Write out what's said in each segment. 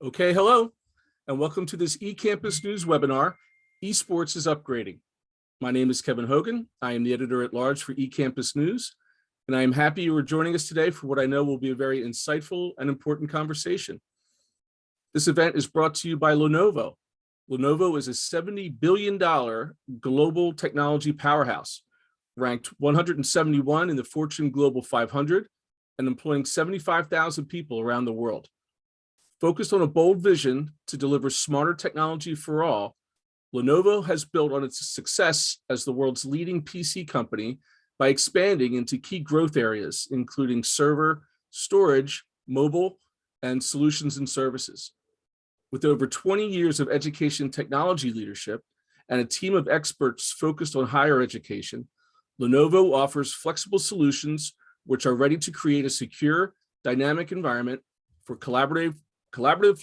Okay, hello, and welcome to this eCampus News webinar, Esports is Upgrading. My name is Kevin Hogan. I am the editor-at-large for eCampus News, and I am happy you are joining us today for what I know will be a very insightful and important conversation. This event is brought to you by Lenovo. Lenovo is a $70 billion global technology powerhouse, ranked 171 in the Fortune Global 500 and employing 75,000 people around the world. Focused on a bold vision to deliver smarter technology for all, Lenovo has built on its success as the world's leading PC company by expanding into key growth areas, including server, storage, mobile, and solutions and services. With over 20 years of education technology leadership and a team of experts focused on higher education, Lenovo offers flexible solutions which are ready to create a secure, dynamic environment for collaborative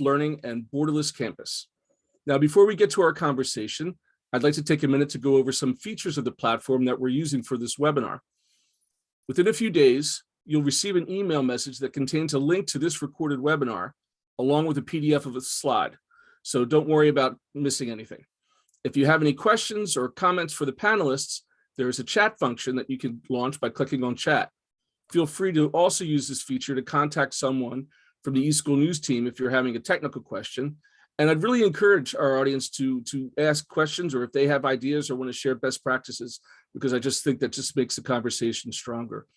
learning and borderless campus. Now, before we get to our conversation, I'd like to take a minute to go over some features of the platform that we're using for this webinar. Within a few days, you'll receive an email message that contains a link to this recorded webinar, along with a PDF of a slide. So don't worry about missing anything. If you have any questions or comments for the panelists, there is a chat function that you can launch by clicking on chat. Feel free to also use this feature to contact someone from the eSchool News team if you're having a technical question. And I'd really encourage our audience to ask questions, or if they have ideas or want to share best practices, because I just think that just makes the conversation stronger.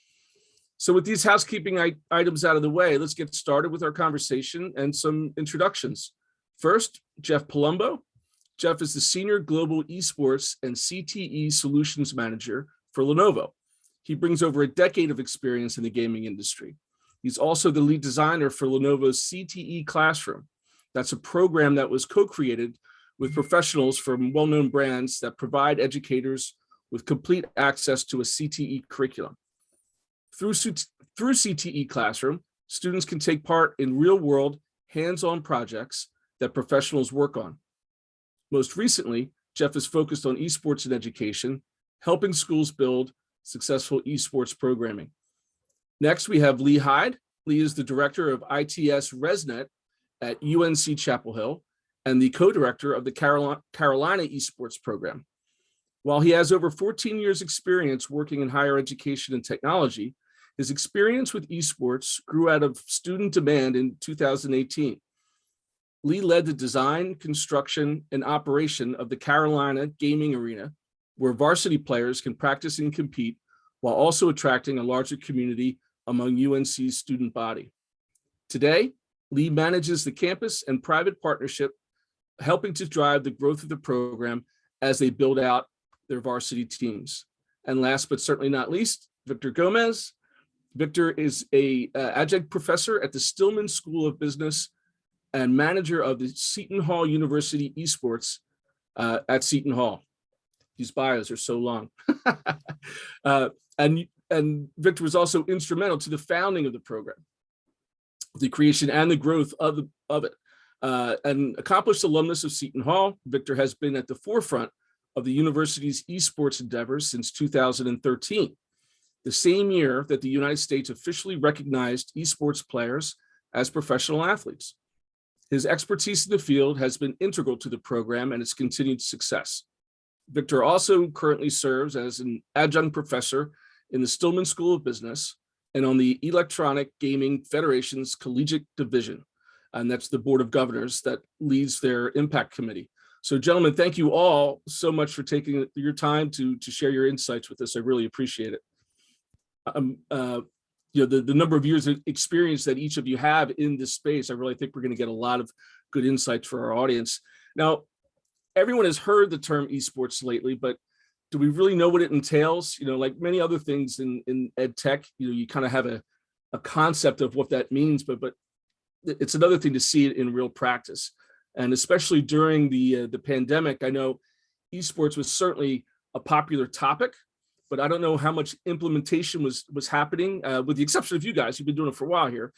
So with these housekeeping items out of the way, let's get started with our conversation and some introductions. First, Jeff Palumbo. Jeff is the Senior Global Esports and CTE Solutions Manager for Lenovo. He brings over a decade of experience in the gaming industry. He's also the lead designer for Lenovo's CTE Classroom. That's a program that was co-created with professionals from well-known brands that provide educators with complete access to a CTE curriculum. Through CTE Classroom, students can take part in real-world, hands-on projects that professionals work on. Most recently, Jeff is focused on esports in education, helping schools build successful esports programming. Next, we have Lee Hyde. Lee is the director of ITS ResNet at UNC Chapel Hill and the co-director of the Carolina Esports program. While he has over 14 years experience working in higher education and technology, his experience with esports grew out of student demand in 2018. Lee led the design, construction, and operation of the Carolina Gaming Arena, where varsity players can practice and compete while also attracting a larger community among UNC's student body. Today, Lee manages the campus and private partnership, helping to drive the growth of the program as they build out their varsity teams. And last but certainly not least, Victor Gomez. Victor is an adjunct professor at the Stillman School of Business and manager of the Seton Hall University Esports at Seton Hall. These bios are so long. And Victor was also instrumental to the founding of the program, the creation and the growth of it. An accomplished alumnus of Seton Hall, Victor has been at the forefront of the university's esports endeavors since 2013, the same year that the United States officially recognized esports players as professional athletes. His expertise in the field has been integral to the program and its continued success. Victor also currently serves as an adjunct professor in the Stillman School of Business and on the Electronic Gaming Federation's Collegiate Division. And that's the Board of Governors that leads their impact committee. So gentlemen, thank you all so much for taking your time to share your insights with us. I really appreciate it. The number of years of experience that each of you have in this space, I really think we're going to get a lot of good insights for our audience. Now, everyone has heard the term esports lately, but do we really know what it entails? Like many other things in ed tech, you kind of have a concept of what that means, but it's another thing to see it in real practice. And especially during the pandemic, I know esports was certainly a popular topic, but I don't know how much implementation was happening, with the exception of you guys who've been doing it for a while here,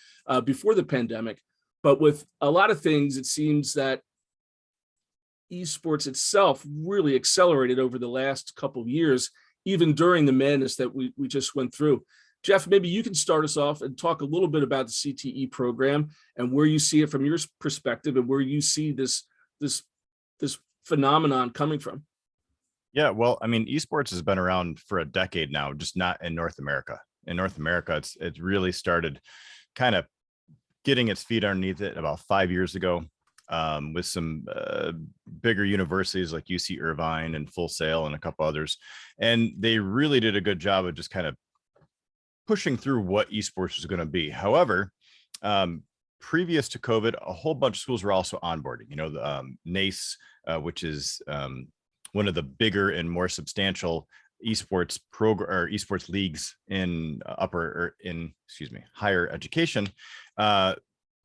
before the pandemic. But with a lot of things, it seems that esports itself really accelerated over the last couple of years, even during the madness that we just went through. Jeff, maybe you can start us off and talk a little bit about the CTE program and where you see it from your perspective and where you see this phenomenon coming from. Yeah, well, I mean, esports has been around for a decade now, just not in North America. In North America, it's really started kind of getting its feet underneath it about 5 years ago, with some bigger universities like UC Irvine and Full Sail and a couple others. And they really did a good job of just kind of pushing through what esports is going to be. However, previous to COVID, a whole bunch of schools were also onboarding. You know, the NACE, which is one of the bigger and more substantial esports program or esports leagues in higher education,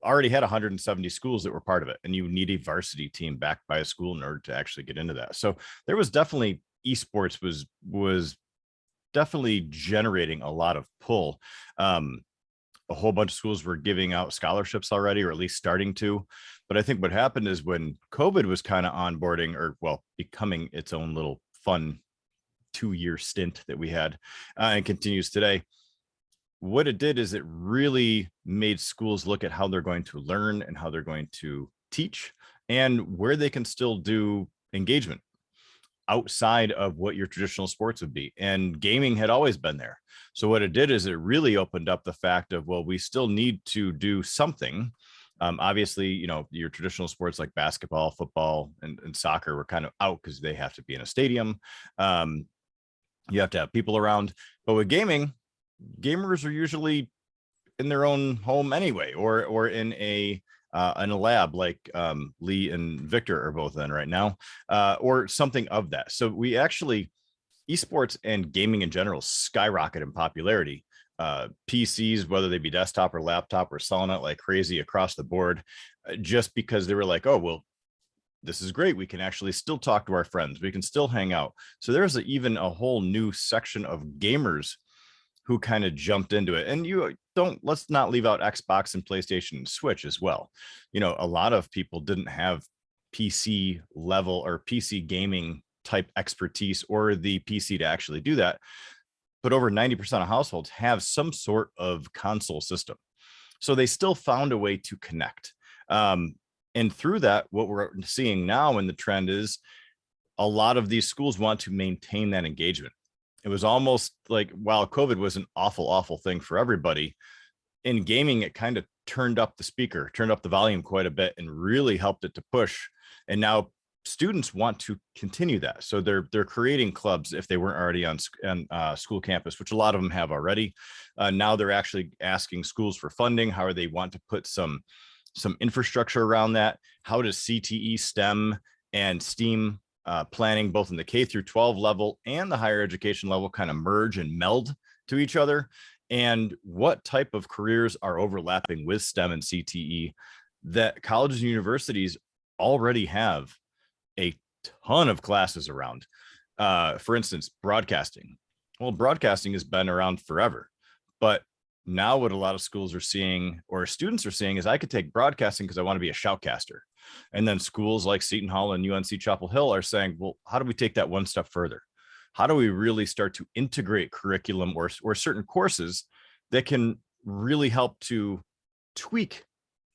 already had 170 schools that were part of it, and you need a varsity team backed by a school in order to actually get into that. So there was definitely esports was definitely generating a lot of pull. A whole bunch of schools were giving out scholarships already, or at least starting to. But I think what happened is when COVID was kind of onboarding, or well, becoming its own little fun 2-year stint that we had, and continues today, what it did is it really made schools look at how they're going to learn and how they're going to teach and where they can still do engagement outside of what your traditional sports would be. And gaming had always been there. So what it did is it really opened up the fact of, well, we still need to do something. Obviously, you know, your traditional sports like basketball, football, and soccer were kind of out because they have to be in a stadium. You have to have people around. But with gaming, gamers are usually in their own home anyway, or in a lab like Lee and Victor are both in right now, or something of that. So we actually, esports and gaming in general skyrocket in popularity. PCs, whether they be desktop or laptop, are selling it like crazy across the board, just because they were like, oh, well, this is great. We can actually still talk to our friends. We can still hang out. So there's even a whole new section of gamers who kind of jumped into it. And let's not leave out Xbox and PlayStation and Switch as well. You know, a lot of people didn't have PC level or PC gaming type expertise or the PC to actually do that. But over 90% of households have some sort of console system. So they still found a way to connect. And through that, what we're seeing now in the trend is a lot of these schools want to maintain that engagement. It was almost like, while COVID was an awful, awful thing for everybody, in gaming, it kind of turned up the volume quite a bit and really helped it to push. And now students want to continue that. So they're creating clubs if they weren't already on school campus, which a lot of them have already. Now they're actually asking schools for funding. How they want to put some infrastructure around that. How does CTE, STEM, and STEAM planning, both in the K through 12 level and the higher education level, kind of merge and meld to each other? And what type of careers are overlapping with STEM and CTE that colleges and universities already have a ton of classes around? For instance, broadcasting. Well, broadcasting has been around forever, but now what a lot of schools are seeing, or students are seeing, is I could take broadcasting because I want to be a shoutcaster. And then schools like Seton Hall and UNC Chapel Hill are saying, well, how do we take that one step further? How do we really start to integrate curriculum or certain courses that can really help to tweak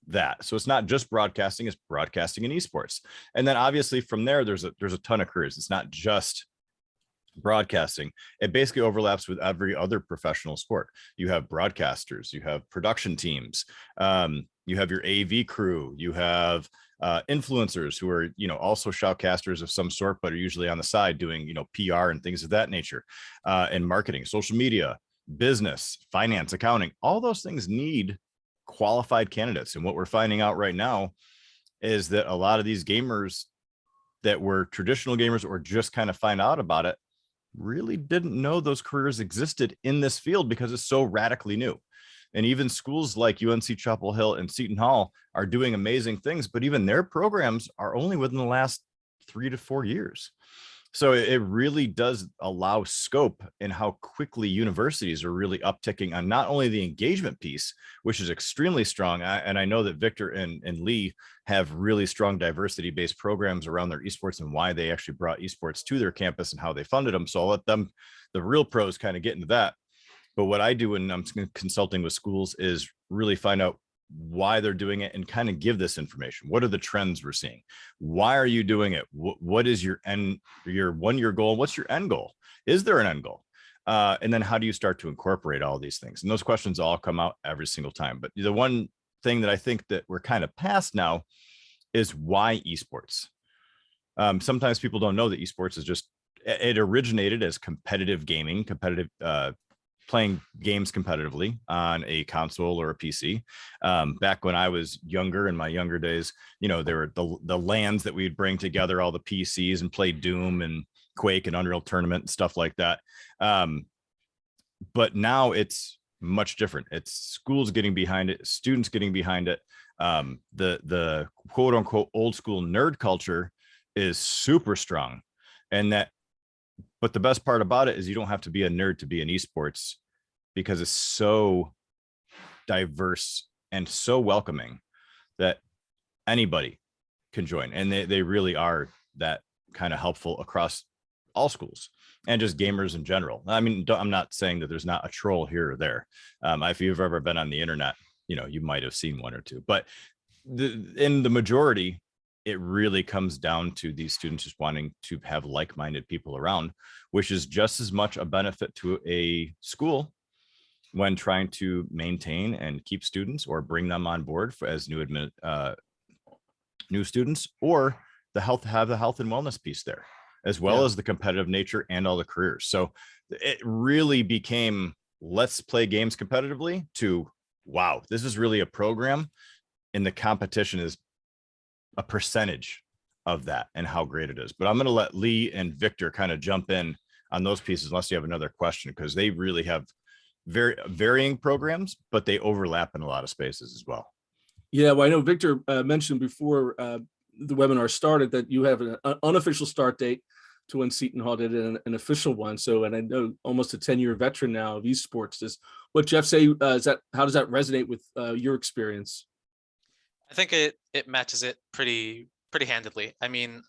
that? So it's not just broadcasting, it's broadcasting and esports. And then obviously from there, there's a ton of careers. It's not just broadcasting. It basically overlaps with every other professional sport. You have broadcasters, you have production teams, you have your AV crew, you have influencers who are, also shoutcasters of some sort, but are usually on the side doing, PR and things of that nature, and marketing, social media, business, finance, accounting. All those things need qualified candidates. And what we're finding out right now is that a lot of these gamers that were traditional gamers or just kind of find out about it really didn't know those careers existed in this field because it's so radically new. And even schools like UNC Chapel Hill and Seton Hall are doing amazing things, but even their programs are only within the last 3 to 4 years. So it really does allow scope in how quickly universities are really upticking on not only the engagement piece, which is extremely strong. And I know that Victor and Lee have really strong diversity-based programs around their esports and why they actually brought esports to their campus and how they funded them. So I'll let them, the real pros, kind of get into that. But what I do when I'm consulting with schools is really find out why they're doing it and kind of give this information. What are the trends we're seeing? Why are you doing it? What is your 1-year goal? What's your end goal? Is there an end goal? And then how do you start to incorporate all these things? And those questions all come out every single time. But the one thing that I think that we're kind of past now is why esports. Sometimes people don't know that esports is just, it originated as competitive gaming, playing games competitively on a console or a PC. Back when I was younger, in my younger days, there were the LANs that we'd bring together all the PCs and play Doom and Quake and Unreal Tournament and stuff like that. But now it's much different. It's schools getting behind it, students getting behind it. The quote unquote old school nerd culture is super strong. But the best part about it is you don't have to be a nerd to be in esports, because it's so diverse and so welcoming that anybody can join. And they really are that kind of helpful across all schools and just gamers in general. I mean, I'm not saying that there's not a troll here or there. If you've ever been on the internet, you might have seen one or two, but in the majority, it really comes down to these students just wanting to have like-minded people around, which is just as much a benefit to a school when trying to maintain and keep students or bring them on board as new students, or the health and wellness piece there, as well as the competitive nature and all the careers. So it really became, let's play games competitively, to, wow, this is really a program, and the competition is a percentage of that and how great it is. But I'm going to let Lee and Victor kind of jump in on those pieces, unless you have another question, because they really have very varying programs, but they overlap in a lot of spaces as well. Yeah, well, I know Victor mentioned before the webinar started that you have an unofficial start date to when Seton Hall did an official one. So, and I know almost a 10-year veteran now of esports. Does what Jeff say, how does that resonate with your experience? I think it matches it pretty handedly. I mean,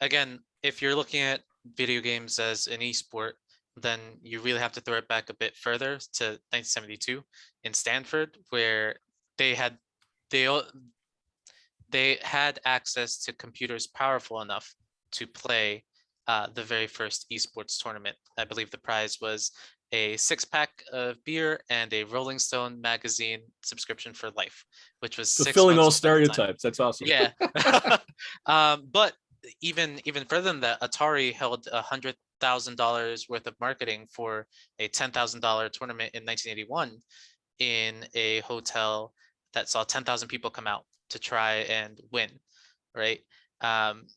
again, if you're looking at video games as an esport, then you really have to throw it back a bit further to 1972 in Stanford, where they had access to computers powerful enough to play the very first esports tournament. I believe the prize was a 6-pack of beer and a Rolling Stone magazine subscription for life, which was fulfilling all stereotypes. That's awesome. Yeah. But even further than that, Atari held $100,000 worth of marketing for a $10,000 tournament in 1981 in a hotel that saw 10,000 people come out to try and win, right?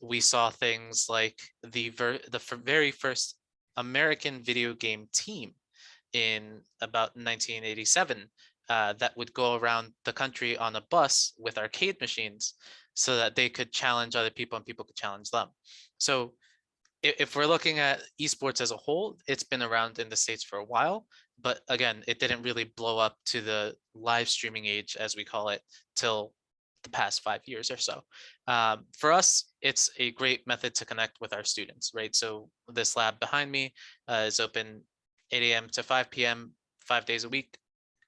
We saw things like the very first American video game team in about 1987 that would go around the country on a bus with arcade machines so that they could challenge other people and people could challenge them. So if we're looking at esports as a whole, it's been around in the States for a while, but again, it didn't really blow up to the live streaming age, as we call it, till the past 5 years or so. For us, it's a great method to connect with our students, right? So this lab behind me is open 8 a.m. to 5 p.m., 5 days a week.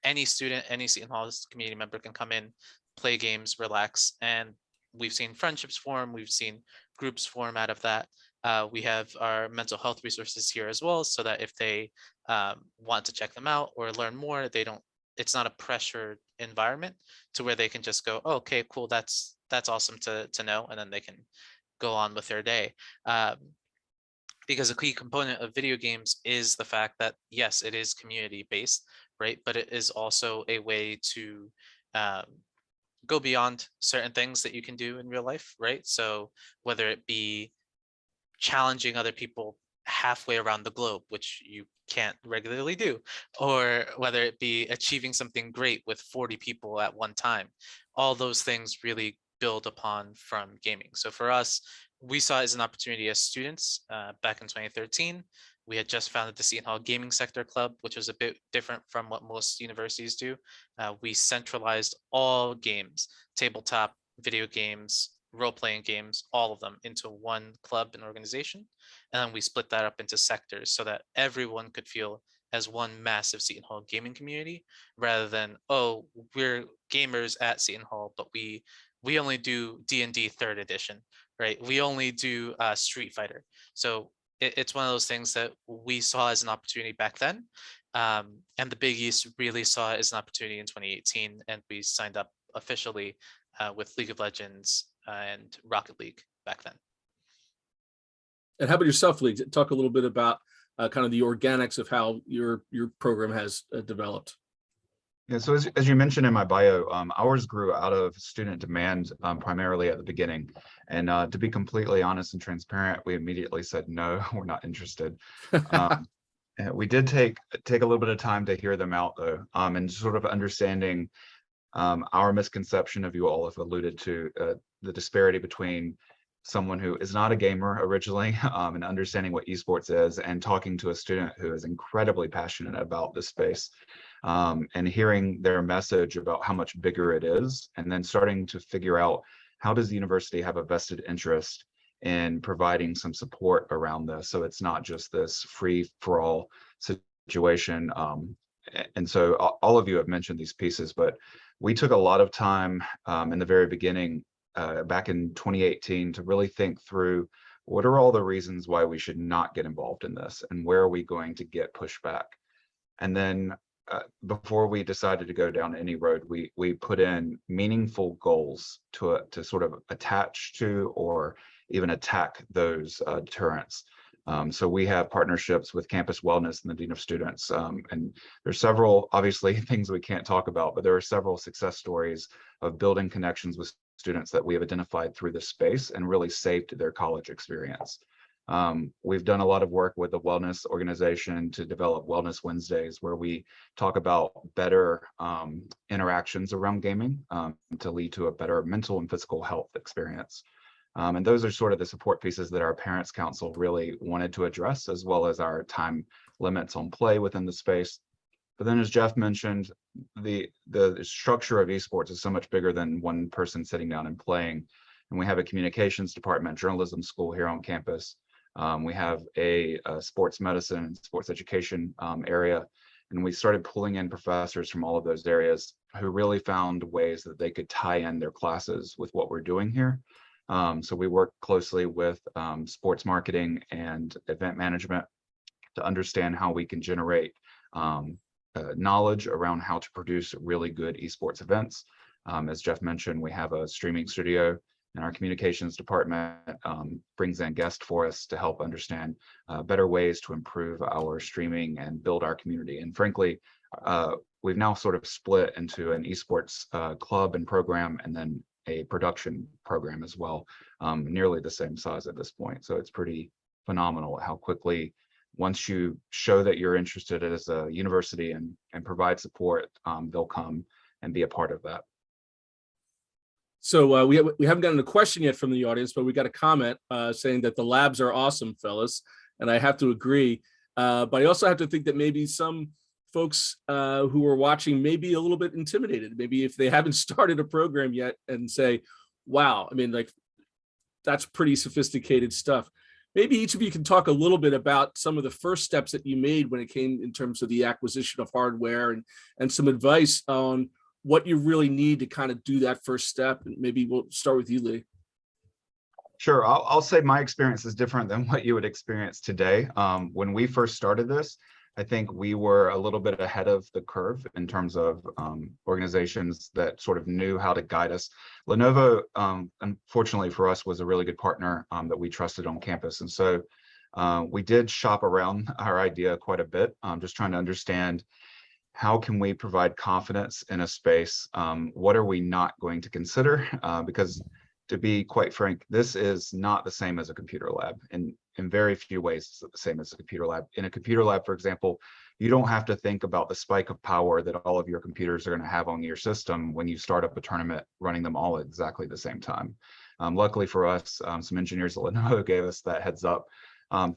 Any student, any Seton Hall community member can come in, play games, relax, and we've seen friendships form. We've seen groups form out of that. We have our mental health resources here as well, so that if they want to check them out or learn more, it's not a pressured environment to where they can just go, oh, okay, cool, that's awesome to know, and then they can go on with their day. Because a key component of video games is the fact that, yes, it is community based, right? But it is also a way to go beyond certain things that you can do in real life, right? So whether it be challenging other people halfway around the globe, which you can't regularly do, or whether it be achieving something great with 40 people at one time, all those things really build upon from gaming. So for us, we saw it as an opportunity as students back in 2013. We had just founded the Seton Hall Gaming Sector Club, which was a bit different from what most universities do. We centralized all games, tabletop, video games, role-playing games, all of them into one club and organization. And then we split that up into sectors so that everyone could feel as one massive Seton Hall gaming community, rather than, oh, we're gamers at Seton Hall, but we only do D&D 3rd edition, right? We only do Street Fighter. So it's one of those things that we saw as an opportunity back then. And the Big East really saw it as an opportunity in 2018, and we signed up officially with League of Legends and Rocket League back then. And how about yourself, Lee? Talk a little bit about kind of the organics of how your program has developed. Yeah, so as you mentioned in my bio, ours grew out of student demand primarily at the beginning. And to be completely honest and transparent, we immediately said, no, we're not interested. We did take a little bit of time to hear them out, though, and sort of understanding our misconception of you all have alluded to the disparity between someone who is not a gamer originally and understanding what esports is, and talking to a student who is incredibly passionate about this space. And hearing their message about how much bigger it is, and then starting to figure out how does the university have a vested interest in providing some support around this, so it's not just this free-for-all situation. And so all of you have mentioned these pieces, but we took a lot of time in the very beginning, back in 2018, to really think through what are all the reasons why we should not get involved in this, and where are we going to get pushback. And then before we decided to go down any road, we put in meaningful goals to sort of attach to or even attack those deterrents. So we have partnerships with Campus Wellness and the Dean of Students. And there's several, obviously, things we can't talk about, but there are several success stories of building connections with students that we have identified through this space and really saved their college experience. We've done a lot of work with the wellness organization to develop Wellness Wednesdays, where we talk about better interactions around gaming to lead to a better mental and physical health experience. And those are sort of the support pieces that our Parents Council really wanted to address, as well as our time limits on play within the space. But then, as Jeff mentioned, the structure of esports is so much bigger than one person sitting down and playing. And we have a communications department, journalism school here on campus. We have a sports medicine and sports education area, and we started pulling in professors from all of those areas who really found ways that they could tie in their classes with what we're doing here. So we work closely with sports marketing and event management to understand how we can generate knowledge around how to produce really good esports events. As Jeff mentioned, we have a streaming studio, and our communications department brings in guests for us to help understand better ways to improve our streaming and build our community. And frankly, we've now sort of split into an esports club and program, and then a production program as well, nearly the same size at this point. So it's pretty phenomenal how quickly, once you show that you're interested as a university and provide support, they'll come and be a part of that. So we haven't gotten a question yet from the audience, but we got a comment saying that the labs are awesome, fellas, and I have to agree. But I also have to think that maybe some folks who are watching may be a little bit intimidated, maybe if they haven't started a program yet, and say, wow, I mean, like, that's pretty sophisticated stuff. Maybe each of you can talk a little bit about some of the first steps that you made when it came in terms of the acquisition of hardware, and some advice on what you really need to kind of do that first step. And maybe we'll start with you, Lee. Sure, I'll say my experience is different than what you would experience today. When we first started this, I think we were a little bit ahead of the curve in terms of organizations that sort of knew how to guide us. Lenovo, unfortunately for us, was a really good partner that we trusted on campus. And so we did shop around our idea quite a bit, just trying to understand how can we provide confidence in a space? What are we not going to consider? Because to be quite frank, this is not the same as a computer lab. And in very few ways, it's the same as a computer lab. In a computer lab, for example, you don't have to think about the spike of power that all of your computers are going to have on your system when you start up a tournament running them all at exactly the same time. Luckily for us, some engineers at Lenovo gave us that heads up.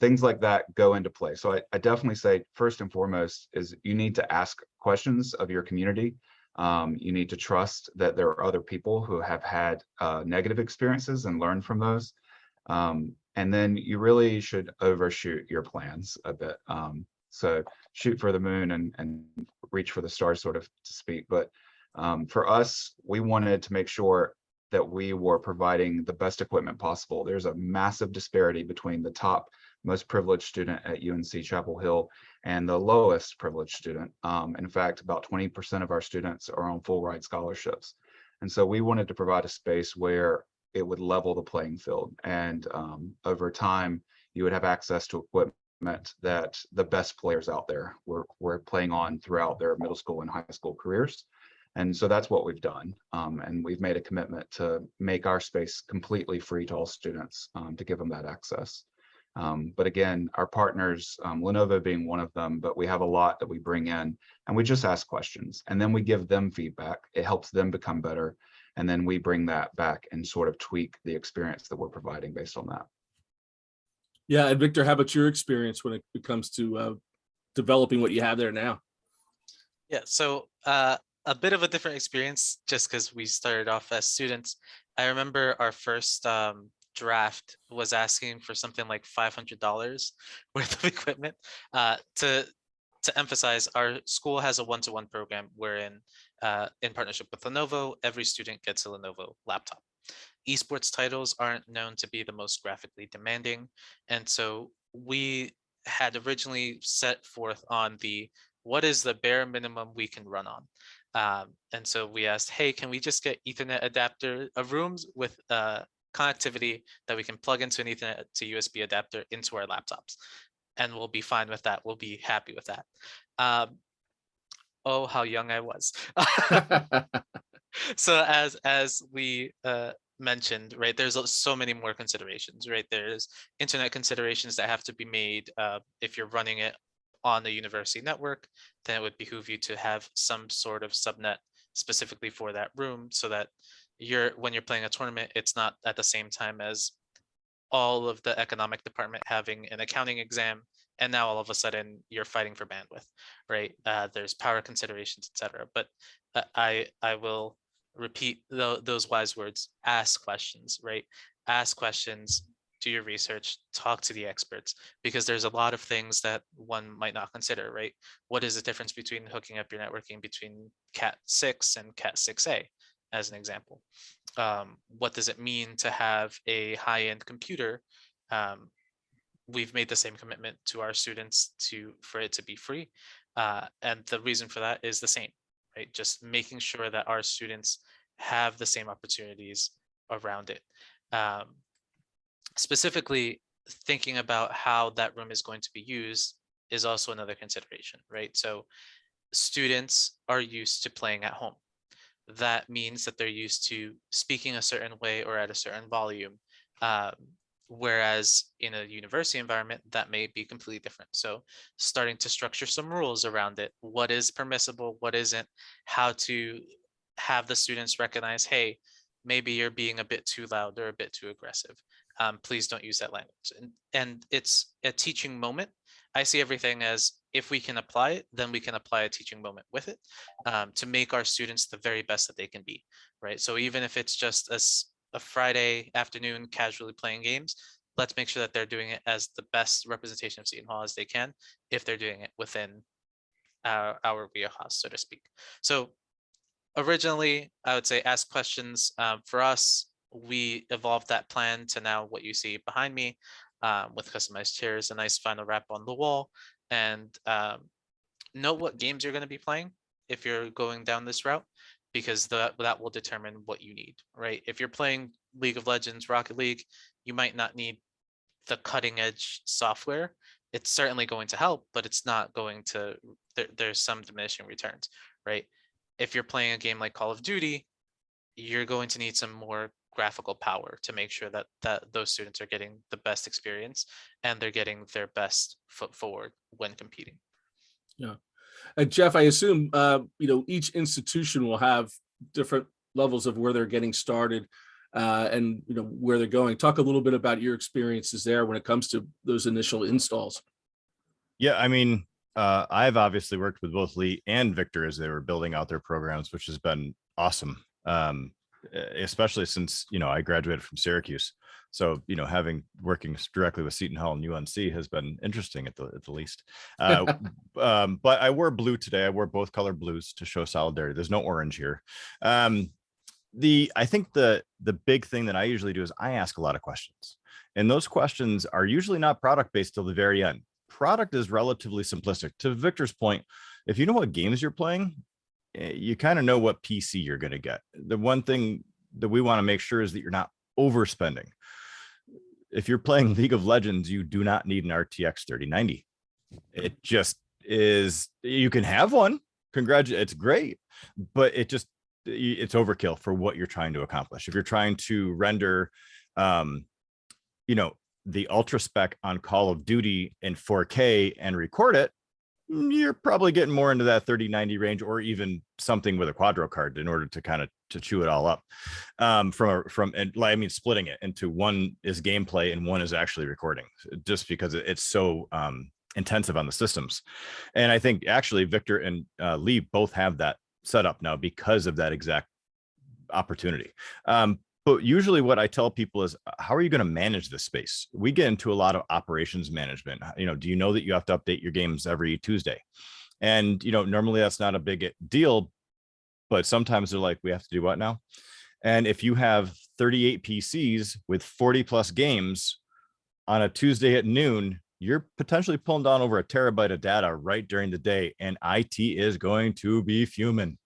Things like that go into play. So I definitely say, first and foremost, is you need to ask questions of your community. You need to trust that there are other people who have had negative experiences and learn from those. And then you really should overshoot your plans a bit. So shoot for the moon and reach for the stars, sort of to speak. But for us, we wanted to make sure that we were providing the best equipment possible. There's a massive disparity between the top most privileged student at UNC Chapel Hill and the lowest privileged student. In fact, about 20% of our students are on full ride scholarships. And so we wanted to provide a space where it would level the playing field. And over time, you would have access to equipment that the best players out there were playing on throughout their middle school and high school careers. And so that's what we've done. And we've made a commitment to make our space completely free to all students, to give them that access. But again, our partners, Lenovo being one of them, but we have a lot that we bring in and we just ask questions and then we give them feedback. It helps them become better. And then we bring that back and sort of tweak the experience that we're providing based on that. Yeah, and Victor, how about your experience when it comes to developing what you have there now? Yeah, so a bit of a different experience just because we started off as students. I remember our first draft was asking for something like $500 worth of equipment. To emphasize, our school has a one-to-one program wherein in partnership with Lenovo, every student gets a Lenovo laptop. Esports titles aren't known to be the most graphically demanding. And so we had originally set forth on what is the bare minimum we can run on. And so we asked, hey, can we just get Ethernet adapter rooms with connectivity that we can plug into an Ethernet to USB adapter into our laptops? And we'll be fine with that. We'll be happy with that. Oh, how young I was. So as we mentioned, right, there's so many more considerations, right? There's internet considerations that have to be made. If you're running it on the university network, then it would behoove you to have some sort of subnet specifically for that room so that when you're playing a tournament, it's not at the same time as all of the economic department having an accounting exam, and now all of a sudden you're fighting for bandwidth, right? There's power considerations, etc. But I will repeat those wise words: ask questions, right? Ask questions, do your research, talk to the experts, because there's a lot of things that one might not consider, right? What is the difference between hooking up your networking between Cat 6 and Cat 6A, as an example? What does it mean to have a high-end computer? We've made the same commitment to our students for it to be free. And the reason for that is the same, right? Just making sure that our students have the same opportunities around it. Specifically, thinking about how that room is going to be used is also another consideration, right? So students are used to playing at home. That means that they're used to speaking a certain way or at a certain volume. Whereas in a university environment, that may be completely different. So starting to structure some rules around it. What is permissible, what isn't, how to have the students recognize, hey, maybe you're being a bit too loud or a bit too aggressive. Please don't use that language. And it's a teaching moment. I see everything as, if we can apply it, then we can apply a teaching moment with it, to make our students the very best that they can be, right? So even if it's just a Friday afternoon casually playing games, let's make sure that they're doing it as the best representation of Seton Hall as they can, if they're doing it within our wheelhouse, so to speak. So originally, I would say ask questions. For us, we evolved that plan to now what you see behind me, with customized chairs, a nice final wrap on the wall, and know what games you're going to be playing if you're going down this route, because that will determine what you need, right? If you're playing League of Legends, Rocket League, you might not need the cutting edge software. It's certainly going to help, but it's not going to, there's some diminishing returns, right? If you're playing a game like Call of Duty, you're going to need some more graphical power to make sure that those students are getting the best experience and they're getting their best foot forward when competing. Yeah. And Jeff, I assume, each institution will have different levels of where they're getting started, and where they're going. Talk a little bit about your experiences there when it comes to those initial installs. Yeah, I mean, I've obviously worked with both Lee and Victor as they were building out their programs, which has been awesome. especially since, I graduated from Syracuse. So, working directly with Seton Hall and UNC has been interesting at the least. But I wore blue today. I wore both color blues to show solidarity. There's no orange here. I think the big thing that I usually do is I ask a lot of questions, and those questions are usually not product based till the very end. Product is relatively simplistic. To Victor's point, if you know what games you're playing, you kind of know what PC you're going to get. The one thing that we want to make sure is that you're not overspending. If you're playing League of Legends, you do not need an RTX 3090. It just is. You can have one. It's great, but it's overkill for what you're trying to accomplish. If you're trying to render, the ultra spec on Call of Duty in 4K and record it, you're probably getting more into that 3090 range, or even something with a quadro card in order to kind of to chew it all up. Splitting it into one is gameplay and one is actually recording, just because it's so intensive on the systems. And I think actually Victor and Lee both have that set up now because of that exact opportunity. But usually what I tell people is, how are you going to manage this space? We get into a lot of operations management. Do you know that you have to update your games every Tuesday? And, normally that's not a big deal, but sometimes they're like, we have to do what now? And if you have 38 PCs with 40 plus games on a Tuesday at noon, you're potentially pulling down over a terabyte of data right during the day, and IT is going to be fuming.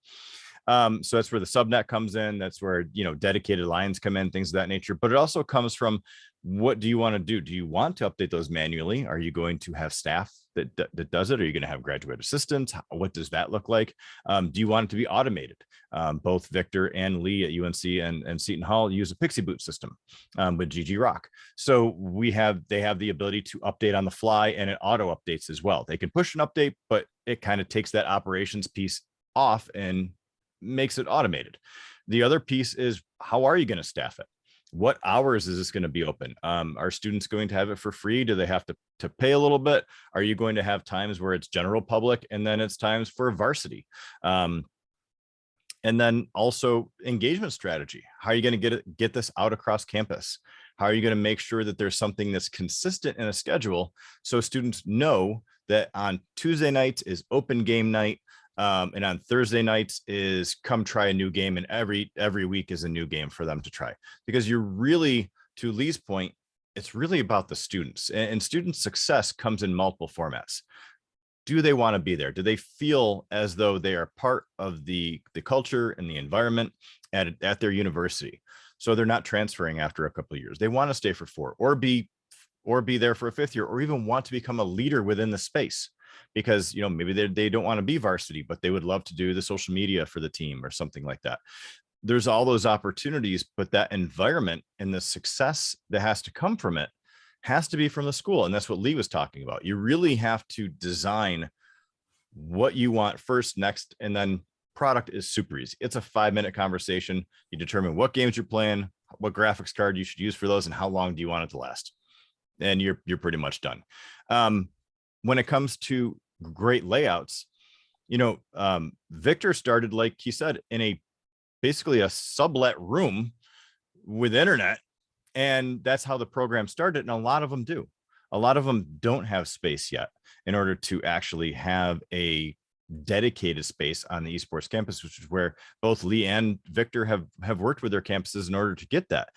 So that's where the subnet comes in. That's where, dedicated lines come in, things of that nature. But it also comes from, what do you want to do? Do you want to update those manually? Are you going to have staff that does it? Are you going to have graduate assistants? What does that look like? Do you want it to be automated? Both Victor and Lee at UNC and Seton Hall use a Pixie Boot system with GG Rock. So they have the ability to update on the fly, and it auto updates as well. They can push an update, but it kind of takes that operations piece off and makes it automated. The other piece is, how are you going to staff it? What hours is this going to be open? Are students going to have it for free? Do they have to pay a little bit? Are you going to have times where it's general public and then it's times for varsity? And then also engagement strategy. How are you going to get this out across campus? How are you going to make sure that there's something that's consistent in a schedule, so students know that on Tuesday nights is open game night, and on Thursday nights is come try a new game, and every week is a new game for them to try? Because you're really, to Lee's point, it's really about the students, and student success comes in multiple formats. Do they want to be there? Do they feel as though they are part of the culture and the environment at their university? So they're not transferring after a couple of years. They want to stay for 4 or be there for a 5th year, or even want to become a leader within the space. Because, maybe they don't want to be varsity, but they would love to do the social media for the team or something like that. There's all those opportunities, but that environment and the success that has to come from it has to be from the school. And that's what Lee was talking about. You really have to design what you want first, next, and then product is super easy. It's a 5-minute conversation. You determine what games you're playing, what graphics card you should use for those, and how long do you want it to last. And you're pretty much done. When it comes to great layouts, Victor started, like he said, in basically a sublet room with internet, and that's how the program started. And a lot of them do. A lot of them don't have space yet in order to actually have a dedicated space on the esports campus, which is where both Lee and Victor have worked with their campuses in order to get that.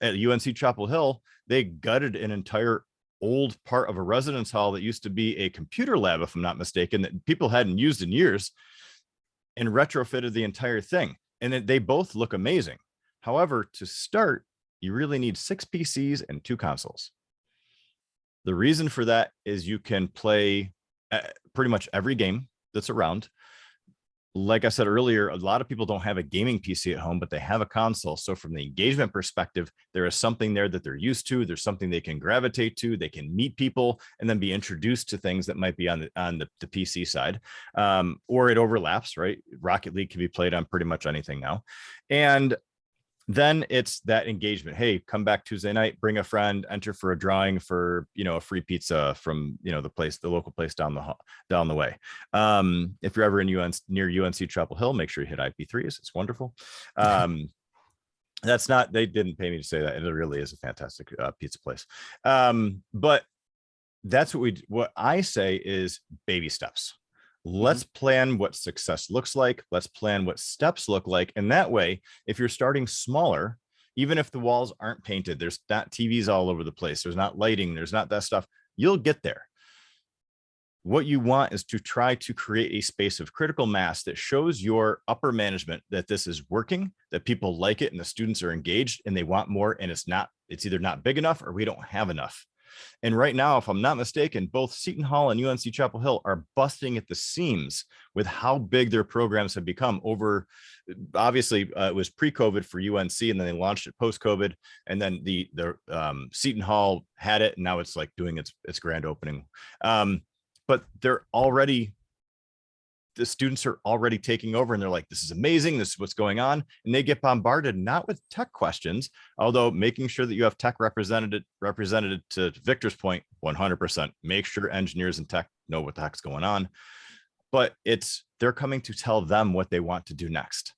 At UNC Chapel Hill, they gutted an entire old part of a residence hall that used to be a computer lab, if I'm not mistaken, that people hadn't used in years, and retrofitted the entire thing. And they both look amazing. However, to start, you really need 6 PCs and 2 consoles. The reason for that is you can play pretty much every game that's around. Like I said earlier, a lot of people don't have a gaming PC at home, but they have a console. So from the engagement perspective, there is something there that they're used to. There's something they can gravitate to. They can meet people and then be introduced to things that might be on the PC side, or it overlaps, right? Rocket League can be played on pretty much anything now. And then it's that engagement. Hey, come back Tuesday night, bring a friend, enter for a drawing for, a free pizza from, the local place down the way. If you're ever near UNC Chapel Hill, make sure you hit IP3s. It's wonderful. That's not, they didn't pay me to say that. And it really is a fantastic pizza place. But that's what I say is baby steps. Let's plan what success looks like. Let's plan what steps look like. And that way, if you're starting smaller, even if the walls aren't painted, there's not TVs all over the place, there's not lighting, there's not that stuff, you'll get there. What you want is to try to create a space of critical mass that shows your upper management that this is working, that people like it and the students are engaged and they want more, and it's either not big enough or we don't have enough. And right now, if I'm not mistaken, both Seton Hall and UNC Chapel Hill are busting at the seams with how big their programs have become over, obviously it was pre-COVID for UNC, and then they launched it post-COVID. And then the Seton Hall had it, and now it's like doing its grand opening. But the students are already taking over, and they're like, this is amazing, this is what's going on. And they get bombarded, not with tech questions, although making sure that you have tech represented to Victor's point, 100%. Make sure engineers and tech know what the heck's going on. But they're coming to tell them what they want to do next.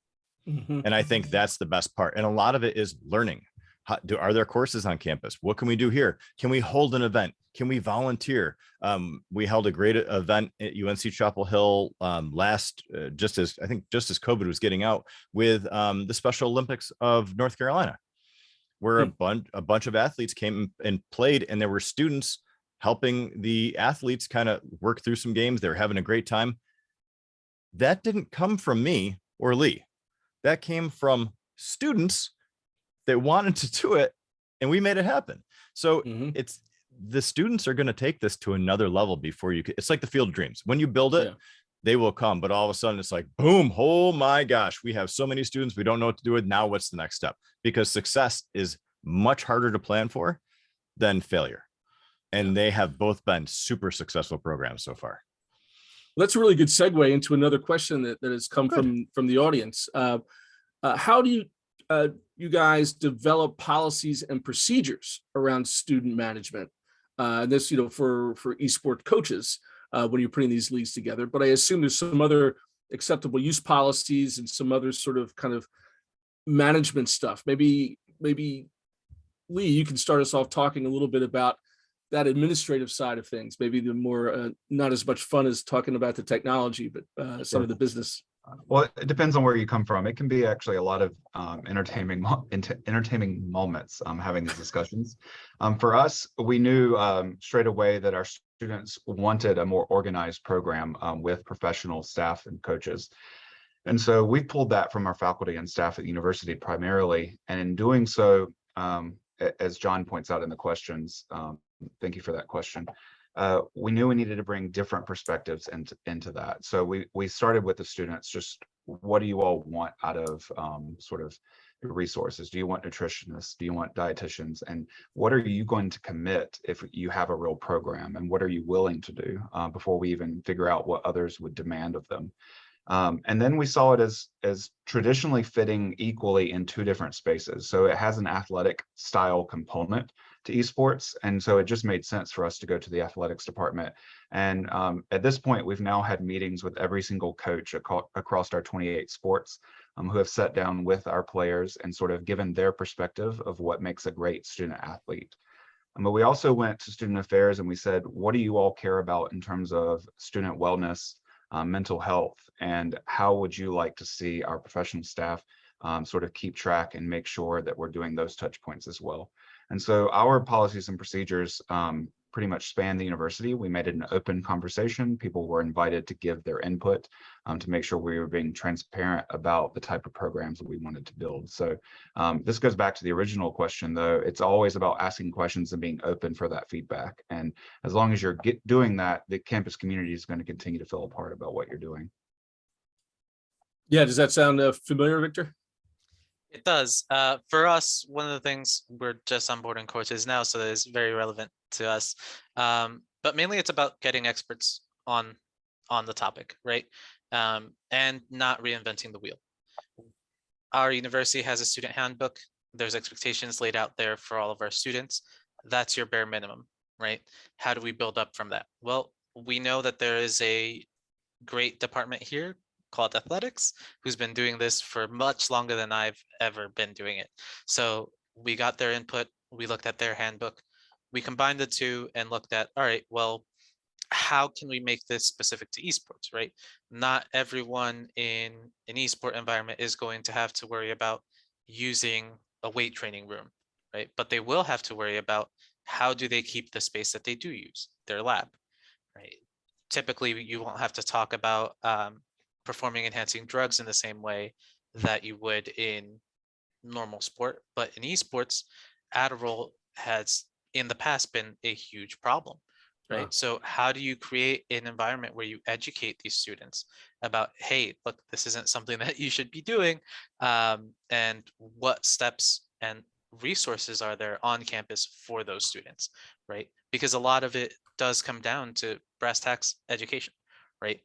And I think that's the best part. And a lot of it is learning. Are there courses on campus? What can we do here? Can we hold an event? Can we volunteer? We held a great event at UNC Chapel Hill just as COVID was getting out, with the Special Olympics of North Carolina, where a bunch of athletes came and played, and there were students helping the athletes kind of work through some games. They were having a great time. That didn't come from me or Lee. That came from students that wanted to do it, and we made it happen. So it's, the students are going to take this to another level before you it's like the Field of Dreams. When you build it, they will come, but all of a sudden it's like, boom, oh my gosh, we have so many students, we don't know what to do with. Now what's the next step? Because success is much harder to plan for than failure. And they have both been super successful programs so far. That's a really good segue into another question that has come from the audience. How do you guys develop policies and procedures around student management? This, for esports coaches, when you're putting these leagues together, but I assume there's some other acceptable use policies and some other sort of kind of management stuff. Maybe Lee, you can start us off talking a little bit about that administrative side of things, maybe the more, not as much fun as talking about the technology, but some of the business. Well, it depends on where you come from. It can be actually a lot of entertaining moments having these discussions. For us, we knew straight away that our students wanted a more organized program with professional staff and coaches. And so we pulled that from our faculty and staff at the university primarily. And in doing so, as John points out in the questions, thank you for that question. We knew we needed to bring different perspectives into that. So we started with the students, just what do you all want out of sort of resources? Do you want nutritionists? Do you want dietitians? And what are you going to commit if you have a real program? And what are you willing to do before we even figure out what others would demand of them? And then we saw it as traditionally fitting equally in two different spaces. So it has an athletic style component to esports. And so it just made sense for us to go to the athletics department. And at this point, we've now had meetings with every single coach across our 28 sports who have sat down with our players and sort of given their perspective of what makes a great student athlete. But we also went to student affairs and we said, what do you all care about in terms of student wellness, mental health, and how would you like to see our professional staff sort of keep track and make sure that we're doing those touch points as well? And so our policies and procedures pretty much span the university. We made it an open conversation. People were invited to give their input to make sure we were being transparent about the type of programs that we wanted to build. So this goes back to the original question, though. It's always about asking questions and being open for that feedback. And as long as you're doing that, the campus community is going to continue to feel a part about what you're doing. Yeah, does that sound familiar, Victor? It does. For us, one of the things, we're just onboarding courses now, so it's very relevant to us. But mainly it's about getting experts on the topic, right? And not reinventing the wheel. Our university has a student handbook. There's expectations laid out there for all of our students. That's your bare minimum, right? How do we build up from that? Well, we know that there is a great department here called athletics, who's been doing this for much longer than I've ever been doing it. So we got their input, we looked at their handbook, we combined the two and looked at, all right, well, how can we make this specific to esports, right? Not everyone in an esport environment is going to have to worry about using a weight training room, right? But they will have to worry about how do they keep the space that they do use, their lab, right? Typically, you won't have to talk about performing enhancing drugs in the same way that you would in normal sport, but in esports, Adderall has in the past been a huge problem, right? Yeah. So how do you create an environment where you educate these students about, hey, look, this isn't something that you should be doing, and what steps and resources are there on campus for those students, right? Because a lot of it does come down to brass tacks education, right?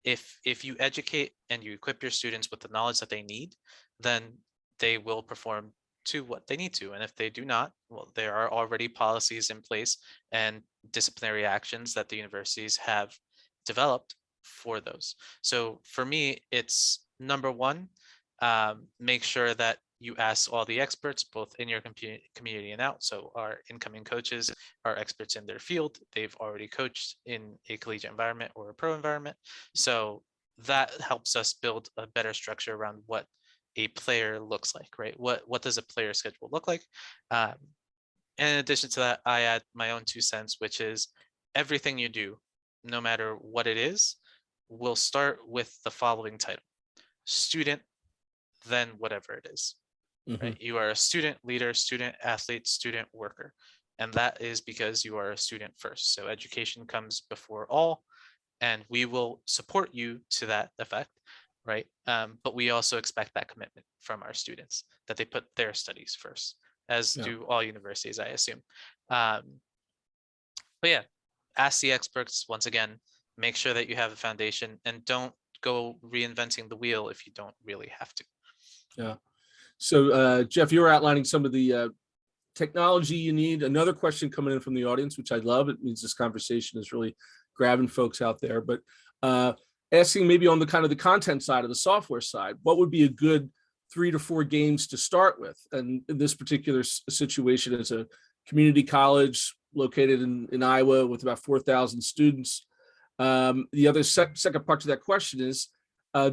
If you educate and you equip your students with the knowledge that they need, then they will perform to what they need to. And if they do not, well, there are already policies in place and disciplinary actions that the universities have developed for those. So for me, it's number one, make sure that you ask all the experts, both in your community and out. So our incoming coaches are experts in their field. They've already coached in a collegiate environment or a pro environment. So that helps us build a better structure around what a player looks like, right? What does a player schedule look like? And in addition to that, I add my own 2 cents, which is everything you do, no matter what it is, will start with the following title: student, then whatever it is, right? You are a student leader, student athlete, student worker. And that is because you are a student first. So education comes before all, and we will support you to that effect, right? But we also expect that commitment from our students, that they put their studies first, as Yeah. do all universities, I assume. But yeah, ask the experts once again, make sure that you have a foundation, and don't go reinventing the wheel if you don't really have to. Yeah. So Jeff, you were outlining some of the technology you need. Another question coming in from the audience, which I love. It means this conversation is really grabbing folks out there. But asking maybe on the kind of the content side of the software side, what would be a good 3 to 4 games to start with? And in this particular situation, as a community college located in Iowa with about 4,000 students. The other second part to that question is,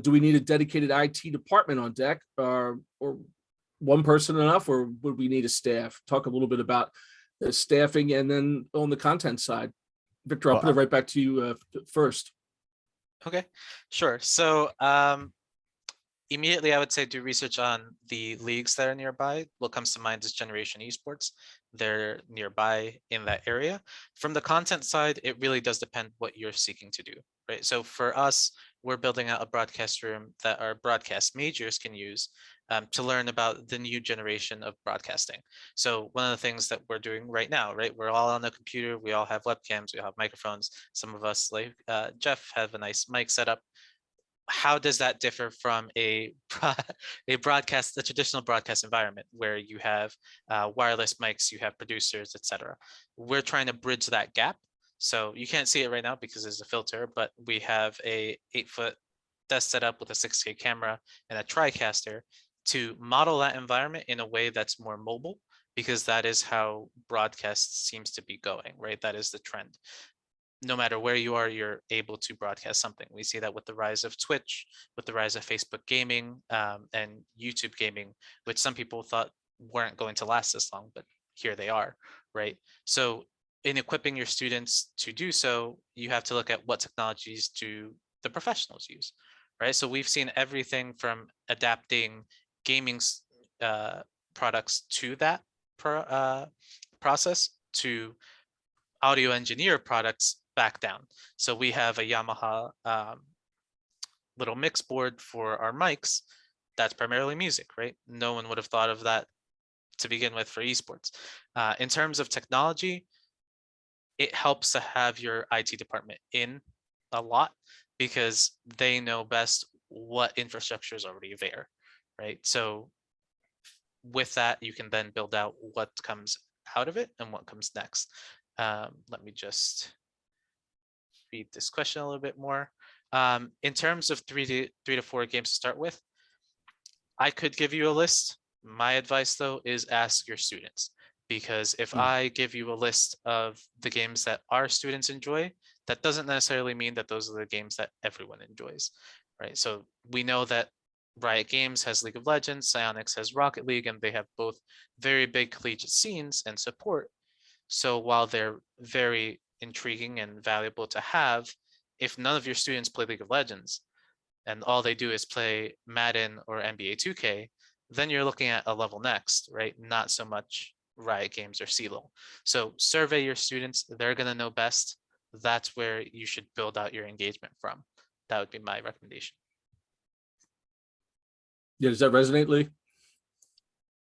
do we need a dedicated IT department on deck, or one person enough, or would we need a staff? Talk a little bit about the staffing, and then on the content side. Victor, I'll put it right back to you first. Okay, sure. So immediately I would say do research on the leagues that are nearby. What comes to mind is Generation Esports. They're nearby in that area. From the content side, it really does depend what you're seeking to do, right? So for us, we're building out a broadcast room that our broadcast majors can use to learn about the new generation of broadcasting. So one of the things that we're doing right now, right? We're all on the computer, we all have webcams, we have microphones. Some of us, like Jeff, have a nice mic setup. How does that differ from a traditional broadcast environment where you have wireless mics, you have producers, etc.? We're trying to bridge that gap. So you can't see it right now because there's a filter, but we have a 8-foot desk setup with a 6K camera and a TriCaster to model that environment in a way that's more mobile, because that is how broadcast seems to be going, right? That is the trend. No matter where you are, you're able to broadcast something. We see that with the rise of Twitch, with the rise of Facebook gaming, and YouTube gaming, which some people thought weren't going to last this long, but here they are, right? So in equipping your students to do so, you have to look at what technologies do the professionals use, right? So we've seen everything from adapting gaming products to that process, to audio engineer products back down. So we have a Yamaha little mix board for our mics that's primarily music, right? No one would have thought of that to begin with for esports. In terms of technology, it helps to have your IT department in a lot, because they know best what infrastructure is already there, right? So with that, you can then build out what comes out of it and what comes next. Let me just read this question a little bit more. In terms of three to four games to start with, I could give you a list. My advice though is ask your students, because if I give you a list of the games that our students enjoy, that doesn't necessarily mean that those are the games that everyone enjoys, right? So we know that Riot Games has League of Legends, Psyonix has Rocket League, and they have both very big collegiate scenes and support. So while they're very intriguing and valuable to have, if none of your students play League of Legends and all they do is play Madden or NBA 2K, then you're looking at a level next, right? Not so much Riot Games or CeeLo. So survey your students, they're gonna know best. That's where you should build out your engagement from. That would be my recommendation. Yeah, does that resonate, Lee?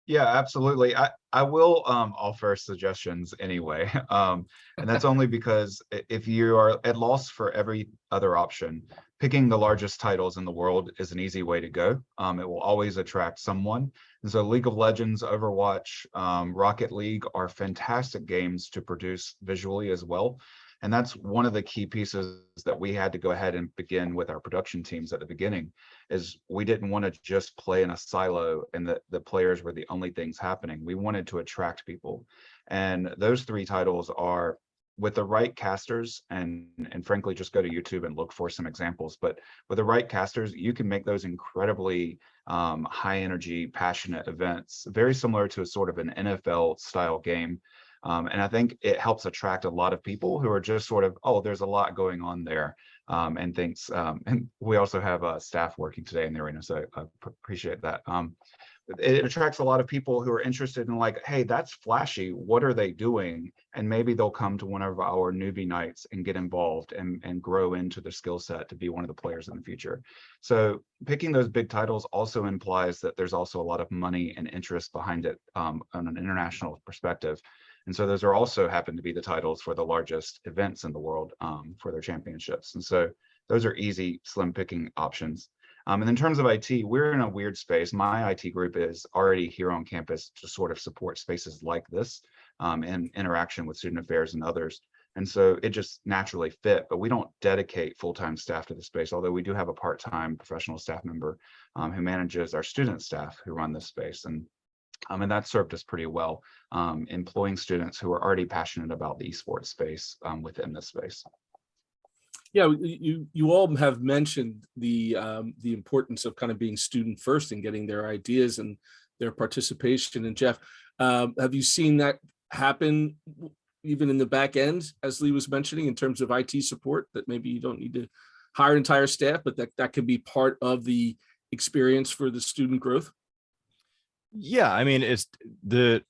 Yeah, absolutely. I will offer suggestions anyway. And that's only because if you are at loss for every other option, picking the largest titles in the world is an easy way to go. It will always attract someone. And so League of Legends, Overwatch, Rocket League are fantastic games to produce visually as well. And that's one of the key pieces that we had to go ahead and begin with our production teams at the beginning, is we didn't want to just play in a silo and the players were the only things happening. We wanted to attract people. And those three titles are, with the right casters, and frankly, just go to YouTube and look for some examples. But with the right casters, you can make those incredibly high energy, passionate events, very similar to a sort of an NFL style game. And I think it helps attract a lot of people who are just sort of, oh, there's a lot going on there, and things. And we also have staff working today in the arena, so I appreciate that. It attracts a lot of people who are interested in, like, hey, that's flashy. What are they doing? And maybe they'll come to one of our newbie nights and get involved and grow into the skill set to be one of the players in the future. So picking those big titles also implies that there's also a lot of money and interest behind it on an international perspective. And so those are also happen to be the titles for the largest events in the world for their championships. And so those are easy, slim picking options. And in terms of IT, we're in a weird space. My IT group is already here on campus to sort of support spaces like this and interaction with student affairs and others. And so it just naturally fit, but we don't dedicate full-time staff to the space, although we do have a part-time professional staff member who manages our student staff who run this space. And that served us pretty well, employing students who are already passionate about the esports space within this space. Yeah, you all have mentioned the importance of kind of being student first and getting their ideas and their participation. And Jeff, have you seen that happen even in the back end, as Lee was mentioning, in terms of IT support, that maybe you don't need to hire entire staff, but that could be part of the experience for the student growth? Yeah, I mean, it's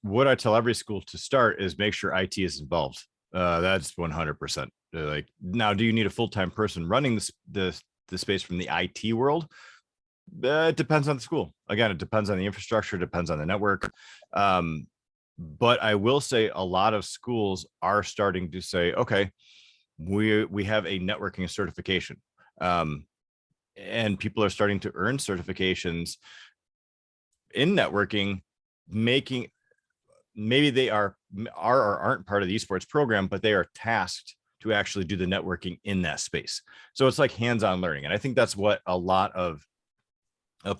what I tell every school to start is make sure IT is involved. That's 100%. Like, now, do you need a full-time person running the space from the IT world? It depends on the school. Again, it depends on the infrastructure, depends on the network. But I will say a lot of schools are starting to say, okay, we have a networking certification, and people are starting to earn certifications in networking, making, maybe they are or aren't part of the esports program, but they are tasked to actually do the networking in that space. So it's like hands-on learning. And I think that's what a lot of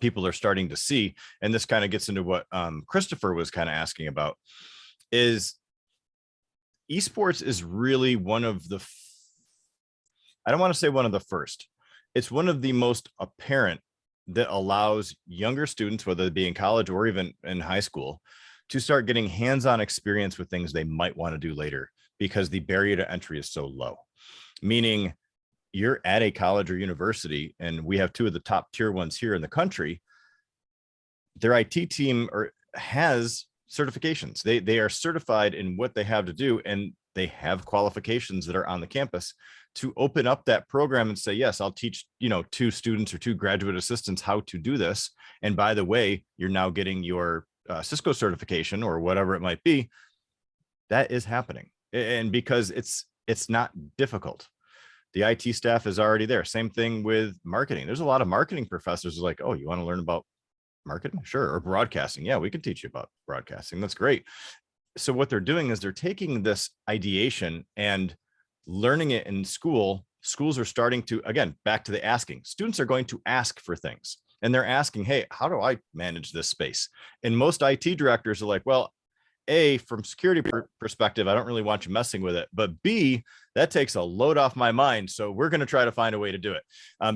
people are starting to see. And this kind of gets into what Christopher was kind of asking about, is esports is really one of the, I don't want to say one of the first, it's one of the most apparent that allows younger students, whether it be in college or even in high school, to start getting hands-on experience with things they might want to do later, because the barrier to entry is so low. Meaning you're at a college or university, and we have two of the top tier ones here in the country, their IT team has certifications. They are certified in what they have to do, and they have qualifications that are on the campus to open up that program and say, yes, I'll teach, 2 students or 2 graduate assistants how to do this. And by the way, you're now getting your Cisco certification or whatever it might be. That is happening. And because it's not difficult. The IT staff is already there. Same thing with marketing. There's a lot of marketing professors who are like, oh, you want to learn about marketing? Sure. Or broadcasting. Yeah, we can teach you about broadcasting. That's great. So what they're doing is they're taking this ideation and learning it in school schools are starting to, again, back to the asking, students are going to ask for things. And they're asking, hey, how do I manage this space? And most IT directors are like, well, A, from security perspective, I don't really want you messing with it. But B, that takes a load off my mind. So we're going to try to find a way to do it.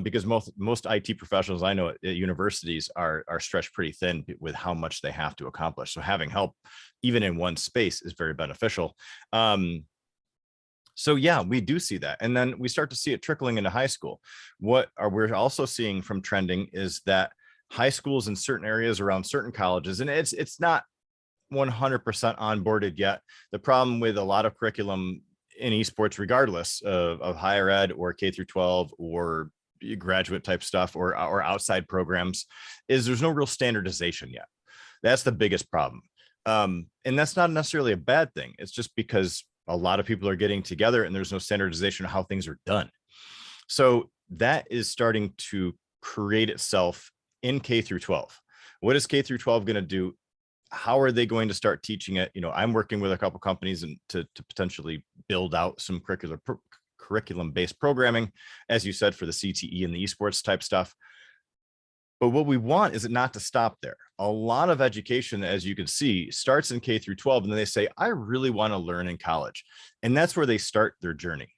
Because most IT professionals I know at universities are stretched pretty thin with how much they have to accomplish. So having help, even in one space, is very beneficial. So yeah, we do see that. And then we start to see it trickling into high school. We're also seeing from trending is that high schools in certain areas around certain colleges, and it's not 100% onboarded yet. The problem with a lot of curriculum in esports, regardless of higher ed or K through 12 or graduate type stuff or outside programs, is there's no real standardization yet. That's the biggest problem. And that's not necessarily a bad thing. It's just because a lot of people are getting together and there's no standardization of how things are done. So that is starting to create itself in K through 12. What is K through 12 going to do? How are they going to start teaching it? You know, I'm working with a couple companies and to potentially build out some curriculum-based programming, as you said, for the CTE and the esports type stuff. But what we want is it not to stop there. A lot of education, as you can see, starts in K through 12, and then they say, I really want to learn in college. And that's where they start their journey.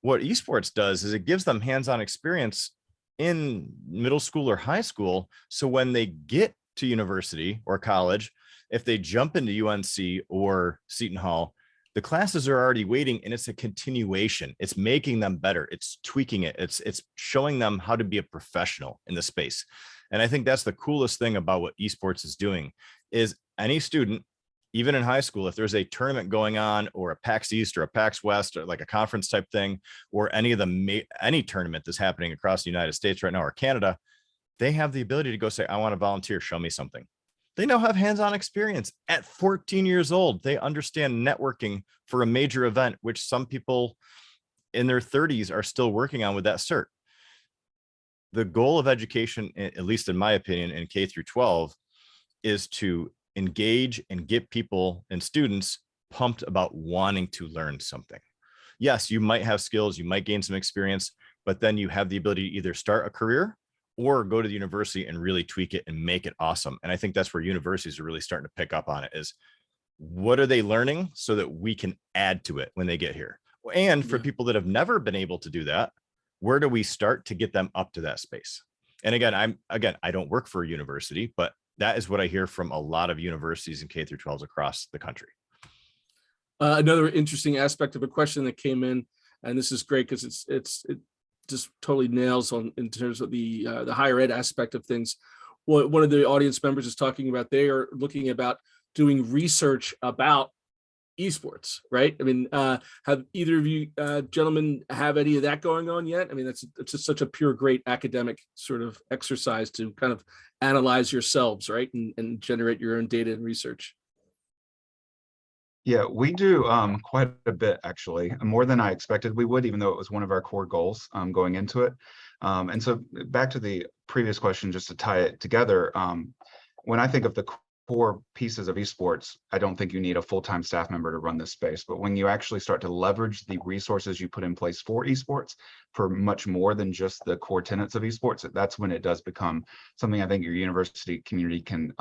What esports does is it gives them hands-on experience in middle school or high school. So when they get to university or college, if they jump into UNC or Seton Hall, the classes are already waiting, and it's a continuation. It's making them better. It's tweaking it. It's showing them how to be a professional in the space. And I think that's the coolest thing about what esports is doing is any student, even in high school, if there's a tournament going on or a PAX East or a PAX West or like a conference type thing, or any tournament that's happening across the United States right now or Canada, they have the ability to go say, I want to volunteer, show me something. They now have hands-on experience at 14 years old. They understand networking for a major event, which some people in their 30s are still working on with that cert. The goal of education, at least in my opinion, in K through 12, is to engage and get people and students pumped about wanting to learn something. Yes, you might have skills, you might gain some experience, but then you have the ability to either start a career or go to the university and really tweak it and make it awesome. And I think that's where universities are really starting to pick up on it, is what are they learning so that we can add to it when they get here? And for people that have never been able to do that, where do we start to get them up to that space? And again, I don't work for a university, but that is what I hear from a lot of universities and K through 12s across the country. Another interesting aspect of a question that came in, and this is great because it just totally nails on in terms of the higher ed aspect of things. One of the audience members is talking about they are looking about doing research about esports, right? I mean, have either of you gentlemen have any of that going on yet? I mean, it's just such a pure, great academic sort of exercise to kind of analyze yourselves, right? And generate your own data and research. Yeah, we do quite a bit, actually, more than I expected we would, even though it was one of our core goals going into it. And so back to the previous question, just to tie it together, when I think of the core pieces of esports, I don't think you need a full-time staff member to run this space. But when you actually start to leverage the resources you put in place for esports for much more than just the core tenets of esports, that's when it does become something I think your university community can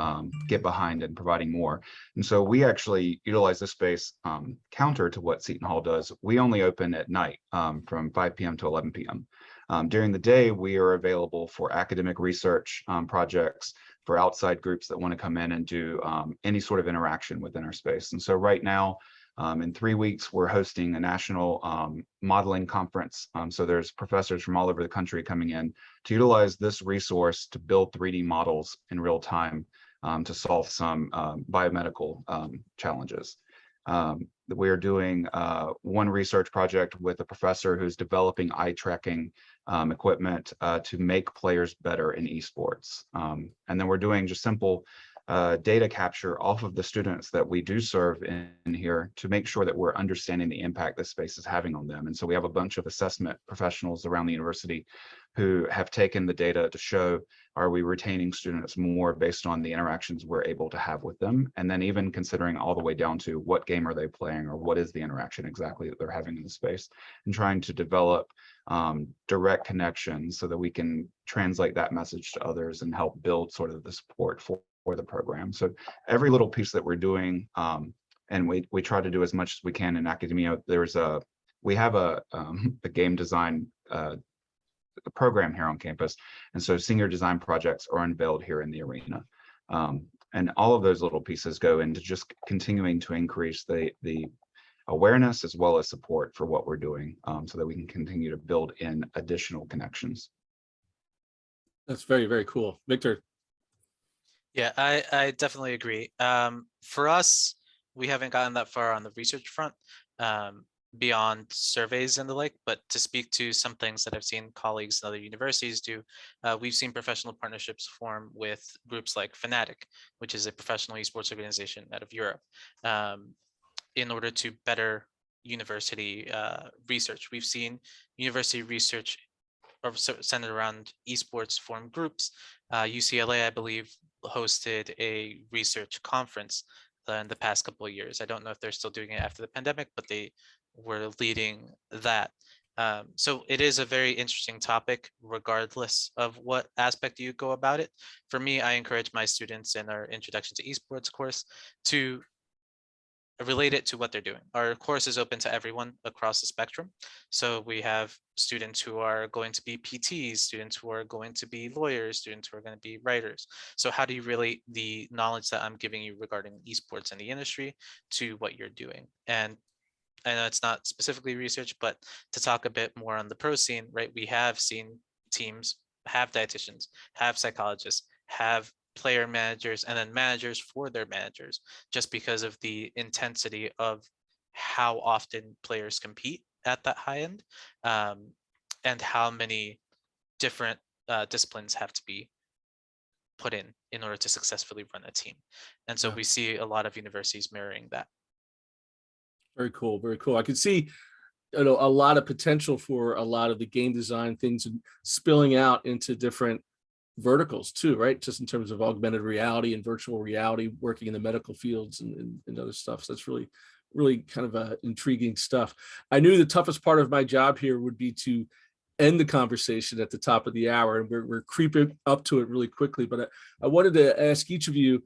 get behind in providing more. And so we actually utilize this space counter to what Seton Hall does. We only open at night from 5 p.m. to 11 p.m. During the day, we are available for academic research projects, for outside groups that want to come in and do any sort of interaction within our space. And so right now, in 3 weeks, we're hosting a national modeling conference. So there's professors from all over the country coming in to utilize this resource to build 3D models in real time to solve some biomedical challenges. We are doing one research project with a professor who's developing eye tracking equipment to make players better in esports. And then we're doing just simple data capture off of the students that we do serve in here to make sure that we're understanding the impact this space is having on them. And so we have a bunch of assessment professionals around the university who have taken the data to show, are we retaining students more based on the interactions we're able to have with them? And then even considering all the way down to what game are they playing, or what is the interaction exactly that they're having in the space, and trying to develop direct connections so that we can translate that message to others and help build sort of the support for the program. So every little piece that we're doing, and we try to do as much as we can in academia. We have a game design program here on campus, and so senior design projects are unveiled here in the arena. And all of those little pieces go into just continuing to increase the awareness as well as support for what we're doing, so that we can continue to build in additional connections. That's very, very cool. Victor. Yeah, I definitely agree. For us, we haven't gotten that far on the research front, beyond surveys and the like, but to speak to some things that I've seen colleagues in other universities do, we've seen professional partnerships form with groups like Fnatic, which is a professional esports organization out of Europe, in order to better university research. We've seen university research centered around esports form groups. UCLA, I believe, hosted a research conference in the past couple of years. I don't know if they're still doing it after the pandemic, but they were leading that. So it is a very interesting topic, regardless of what aspect you go about it. For me, I encourage my students in our Introduction to Esports course to relate it to what they're doing. Our course is open to everyone across the spectrum. So we have students who are going to be PTs, students who are going to be lawyers, students who are going to be writers. So how do you relate the knowledge that I'm giving you regarding esports and the industry to what you're doing? And I know it's not specifically research, but to talk a bit more on the pro scene, right? We have seen teams have dietitians, have psychologists, have player managers, and then managers for their managers, just because of the intensity of how often players compete at that high end, and how many different disciplines have to be put in order to successfully run a team. And so we see a lot of universities mirroring that. Very cool. Very cool. I could see a lot of potential for a lot of the game design things and spilling out into different verticals too, right? Just in terms of augmented reality and virtual reality, working in the medical fields and other stuff. So that's really, really kind of intriguing stuff. I knew the toughest part of my job here would be to end the conversation at the top of the hour, and we're creeping up to it really quickly. But I wanted to ask each of you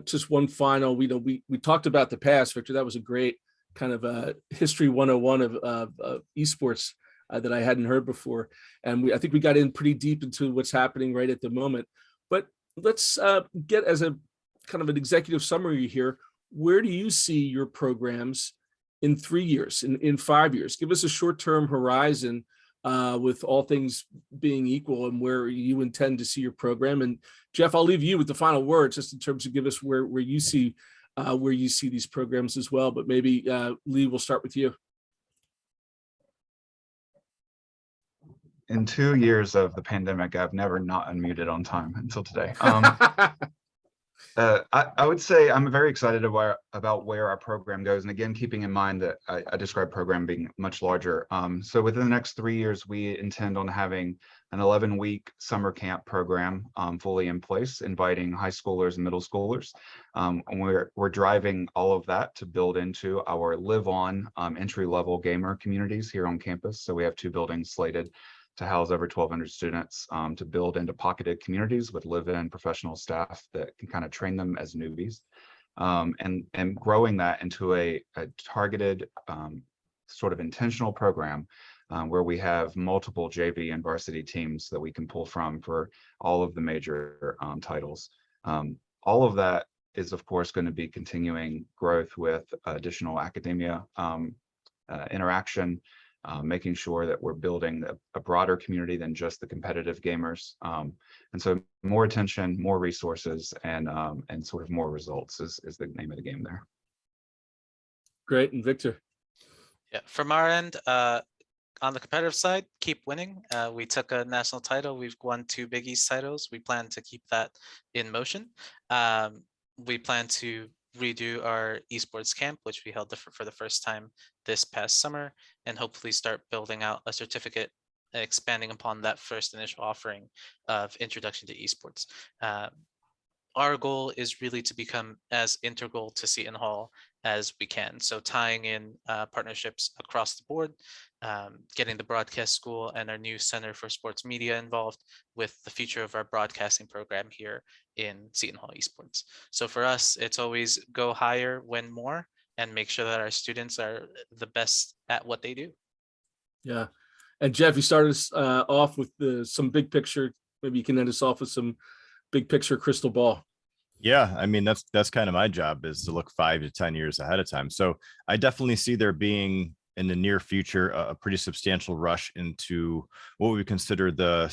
just one final. We talked about the past, Victor. That was a great kind of a history 101 of esports that I hadn't heard before. And I think we got in pretty deep into what's happening right at the moment. But let's get, as a kind of an executive summary here, where do you see your programs in 3 years, in 5 years? Give us a short-term horizon with all things being equal, and where you intend to see your program. And Jeff, I'll leave you with the final word, just in terms of give us where you see these programs as well. But maybe Lee, we'll start with you. In 2 years of the pandemic, I've never not unmuted on time until today. I would say I'm very excited about where our program goes. And again, keeping in mind that I described program being much larger. So within the next 3 years, we intend on having an 11-week summer camp program fully in place, inviting high schoolers and middle schoolers. And we're driving all of that to build into our live-on entry-level gamer communities here on campus. So we have 2 buildings slated to house over 1,200 students, to build into pocketed communities with live-in professional staff that can kind of train them as newbies, and growing that into a targeted sort of intentional program where we have multiple JV and varsity teams that we can pull from for all of the major titles. All of that is, of course, going to be continuing growth with additional academia interaction, making sure that we're building a broader community than just the competitive gamers. And so more attention, more resources, and sort of more results is the name of the game there. Great. And Victor? Yeah, from our end, on the competitive side, keep winning. We took a national title. We've won 2 Big East titles. We plan to keep that in motion. We plan to redo our esports camp, which we held for the first time this past summer, and hopefully start building out a certificate expanding upon that first initial offering of introduction to esports. Our goal is really to become as integral to Seton Hall as we can. So tying in partnerships across the board, getting the broadcast school and our new Center for Sports Media involved with the future of our broadcasting program here in Seton Hall Esports. So for us, it's always go higher, win more, and make sure that our students are the best at what they do. Yeah. And Jeff, you started us off with some big picture. Maybe you can end us off with some big picture crystal ball. Yeah, I mean, that's kind of my job, is to look 5 to 10 years ahead of time. So I definitely see there being in the near future a pretty substantial rush into what we consider the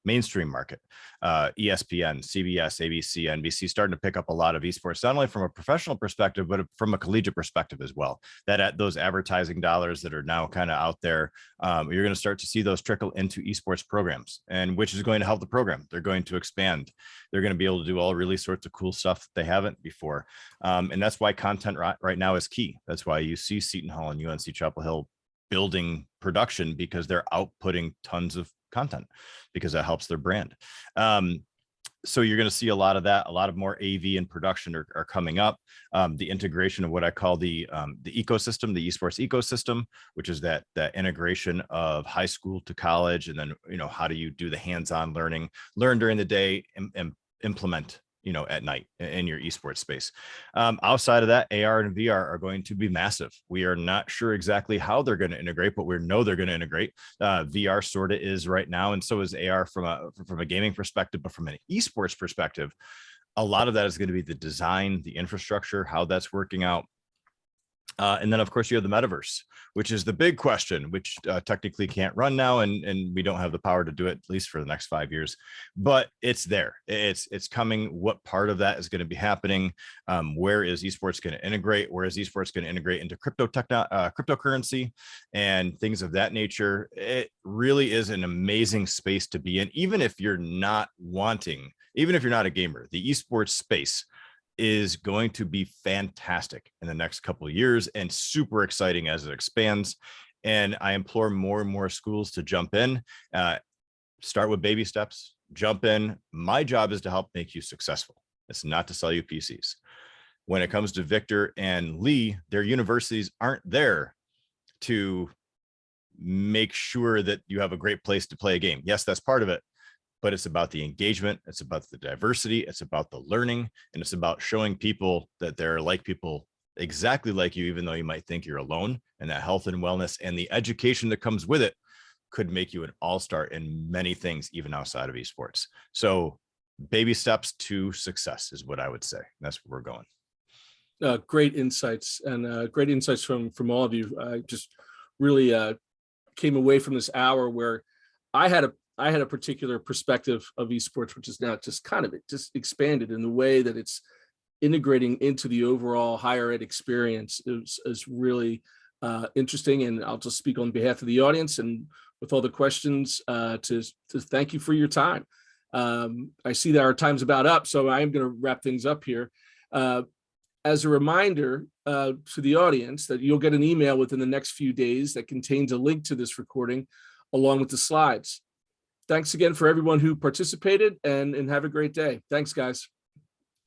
mainstream market. ESPN, CBS, ABC, NBC starting to pick up a lot of esports, not only from a professional perspective, but from a collegiate perspective as well. That at those advertising dollars that are now kind of out there, you're going to start to see those trickle into esports programs, and which is going to help the program. They're going to expand. They're going to be able to do all really sorts of cool stuff that they haven't before. And that's why content right now is key. That's why you see Seton Hall and UNC Chapel Hill building production, because they're outputting tons of content, because that helps their brand. So you're going to see a lot of that. A lot of more AV and production are coming up. The integration of what I call the ecosystem, the esports ecosystem, which is that integration of high school to college, and then how do you do the hands-on learning, learn during the day, and implement at night in your esports space. Outside of that, AR and VR are going to be massive. We are not sure exactly how they're going to integrate, but we know they're going to integrate. VR sort of is right now, and so is AR from a gaming perspective, but from an esports perspective, a lot of that is going to be the design, the infrastructure, how that's working out. And then, of course, you have the metaverse, which is the big question, which technically can't run now, and we don't have the power to do it, at least for the next 5 years. But it's there. It's coming. What part of that is going to be happening? Where is esports going to integrate? Where is esports going to integrate into cryptocurrency and things of that nature? It really is an amazing space to be in, even if you're not a gamer. The esports space is going to be fantastic in the next couple of years, and super exciting as it expands. And I implore more and more schools to jump in, start with baby steps, jump in. My job is to help make you successful. It's not to sell you PCs. When it comes to Victor and Lee, their universities aren't there to make sure that you have a great place to play a game. Yes, that's part of it, but it's about the engagement, it's about the diversity, it's about the learning, and it's about showing people that they're like people exactly like you, even though you might think you're alone. And that health and wellness and the education that comes with it could make you an all-star in many things, even outside of esports. So baby steps to success is what I would say. That's where we're going. Great insights, and great insights from all of you. I just really came away from this hour where I had a particular perspective of esports, which is now just kind of expanded in the way that it's integrating into the overall higher ed experience is really interesting. And I'll just speak on behalf of the audience and with all the questions to thank you for your time. I see that our time's about up, so I am going to wrap things up here. As a reminder to the audience that you'll get an email within the next few days that contains a link to this recording along with the slides. Thanks again for everyone who participated, and have a great day. Thanks, guys.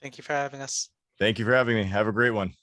Thank you for having us. Thank you for having me. Have a great one.